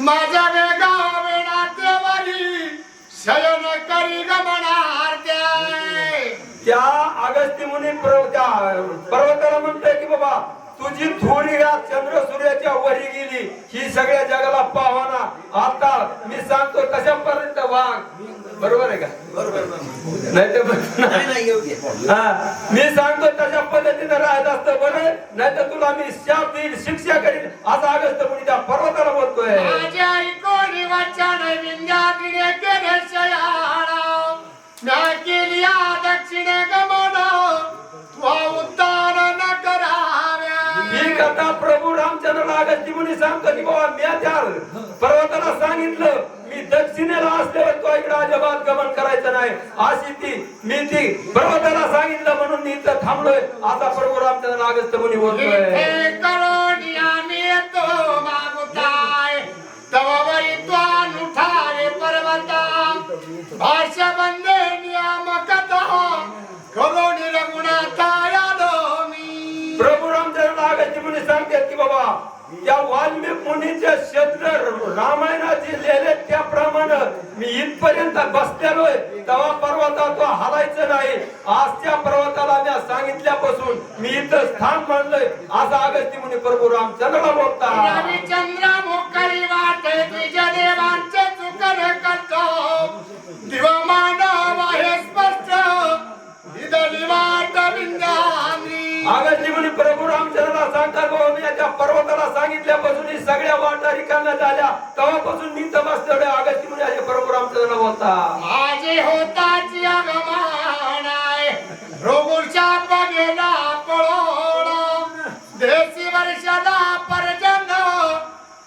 माझ्या वेगा वेणातेवाली शयन करी गमनार त्या अगस्त्य मुनी पर्वताला म्हणतोय की बाबा तुझी थोडी रात चंद्र सूर्याच्या वरी गेली ही सगळ्या जगाला पावाना आता मी सांगतो तशापर्यंत वाघ बरोबर आहे का मी सांगतो तशा पद्धतीने राहत असतं बरं नाही तर तुला मी शाप देईल शिक्षा करीन असा अगस्त्य मुनी त्या पर्वताला बोलतोय माझ्या कोणी वाचन विंध्याकडे केले शयाळा म्या केली दक्षिणे गमन तू उत्तर न कराव्या ही कथा प्रभू रामचंद्र अगस्त्य मुनी सांगतो की बाबा मी त्या पर्वताला सांगितलं मी दक्षिणेला असल्यावर तो इकडे अजिबात गमन करायचं नाही अशी ती पर्वताला सांगितलं म्हणून मी इथं थांबलोय आता प्रभू रामचंद्र अगस्त्य मुनी बोलतोय करोनी आम्ही येतो मागुताय तवरी तो अनुठावे पर्वता भाषा बंदे नियामकत करोनी रघुनाथाय आलो मी प्रभू रामचंद्र अगस्त्य मुनी सांगतात की बाबा त्या वाल्मिक मुनीचे शब्द रामायणाचे लिहिले त्याप्रमाणे मी इथपर्यंत बसलेलोय तेव्हा पर्वता तो हलायचं नाही आज त्या पर्वताला मी सांगितल्यापासून मी इथं स्थान मानलंय असा अगस्त्य मुनी प्रभू रामचंद्रला बोलता रविचंद्र मोकळी वाटे तुझ्या देवांचे चुकन करतो दिवमान वाहे स्पष्ट इदली वाट विंध्यानी अगस्त्य मुनी प्रभू रामचंद्रला सांगतात बाबा मी त्या पर्वताला सांगितल्यापासून ही सगळ्या वाटा रिकाम्या झाल्या तेव्हापासून मी तर बसलोय अगस्त्य मुनी असे प्रभू रामचंद्रला बोलता माझे होताची आगमनाय रोगुरच्या बगेला पळोळ देशी वर्षाला परजन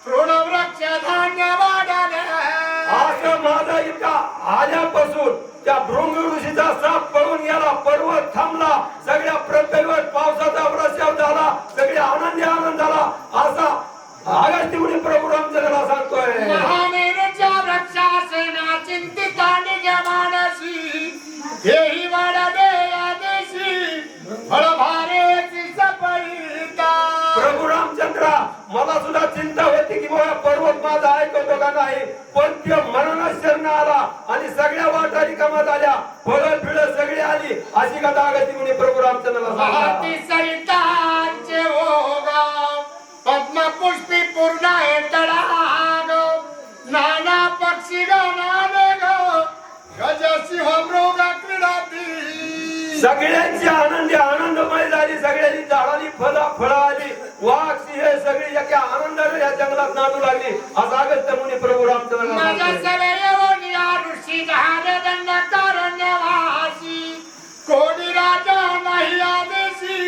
तृणवृक्ष धान्य वाढले असं माझा इतका आल्यापासून त्या भृंग ऋषीचा साप पळून गेला पर्वत थांबला सगळ्या पृथ्वीवर पावसाचा वर्षाव झाला सगळे आनंद झाला असा अगस्त्य मुनी प्रभू रामचंद्रला सांगतोय महामेरूच्या वृक्षासेना चिंतिता निजमानसी हेही वाढले आदेशी फळभारेची सपळीता प्रभू रामचंद्रा मला सुद्धा चिंता होती की बाबा पर्वत माझा ऐकतो का नाही पण ते मनात शरण आला आणि सगळ्या वाटा रिकाम्या झाल्या फळं फिळं सगळी आली अशी कथा अगस्त्य मुनी प्रभू रामचंद्रला वाहती सांगतात सरितांचे ओघ पद्म पुष्पी पूर्ण आहे तडाग नाना पक्षी गाणारे ग गजसिंह मृग क्रीडाती सगळ्यांची आनंदमय झाली सगळ्यांनी झाडाली फळं आली वाघ सिंह सगळी एका आनंदाने या जंगलात नांदू लागली असं अगस्त्य मुनी प्रभू रामचंद्रला माझ्या सांगतोय. सवयवनी ऋषी झाले दंडकारण्यवासी कोणी राजा नाही आदेशी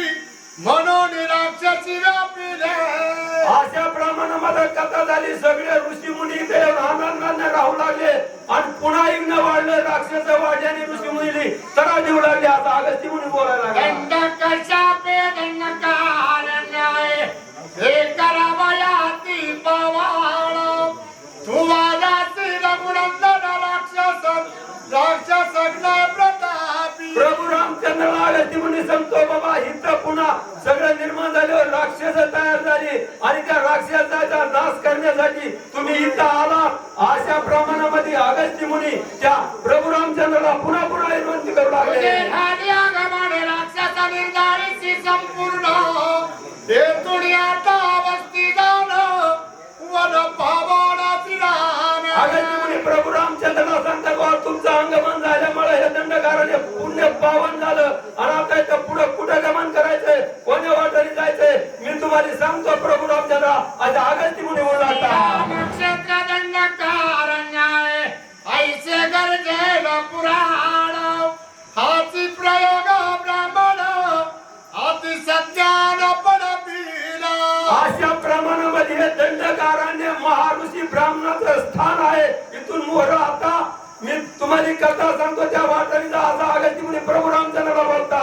म्हणून राक्षसी व्यापिले अशा प्रमाणामध्ये कथा झाली सगळे ऋषी मुनी इथे आनंदाने राहू लागले आणि पुन्हा इग्न वाढलं राक्षस वाढल्याने ऋषी मुनी तरा देऊ लागले आता अगस्त्य मुनी बोलायला लागला. दंडकशापे दंडकारण्याय हे करावयाती पवाळ तू वाजाती रघुनंदन राक्षस प्रतापी प्रभू रामचंद्र अगस्त्य मुनी सांगतो बाबा इथं पुन्हा सगळं निर्माण झाल्यावर राक्षस तयार झाली आणि त्या राक्षसाचा नाश करण्यासाठी तुम्ही इथं आला अशा प्रमाणामध्ये अगस्त्य मुनी त्या प्रभू रामचंद्रला पुन्हा विनंती करू लागले राक्षसा निर्धारित संपूर्ण हेतुनी आता वस्ती जाण वन पावनाची अगस्त्य मुनी प्रभू रामचंद्रला सांगतात बाबा तुमचं अंगमन झाल्यामुळे हे दंडकाराने पुण्य पावन झालं आणि आता इथं पुढे कुठे गमन करायचंय कोण्या वाटेने जायचंय मी तुम्हाला सांगतो प्रभू रामचंद्र आज अगस्त्य मुनी बोलला क्षेत्र दंडकारण्याय ऐसे गरजेल पुराण हाची प्रयोग ब्राह्मण अति सज्ञान पडतील अशा प्रमाणामध्ये हे दंडकाराने महाऋषी ब्राह्मणाचं स्थान आहे इथून मोर आता मी तुम्हाला कथा सांगतो त्या वाटणीचा असा अगस्त्य मुनी प्रभू रामचंद्रला बोलता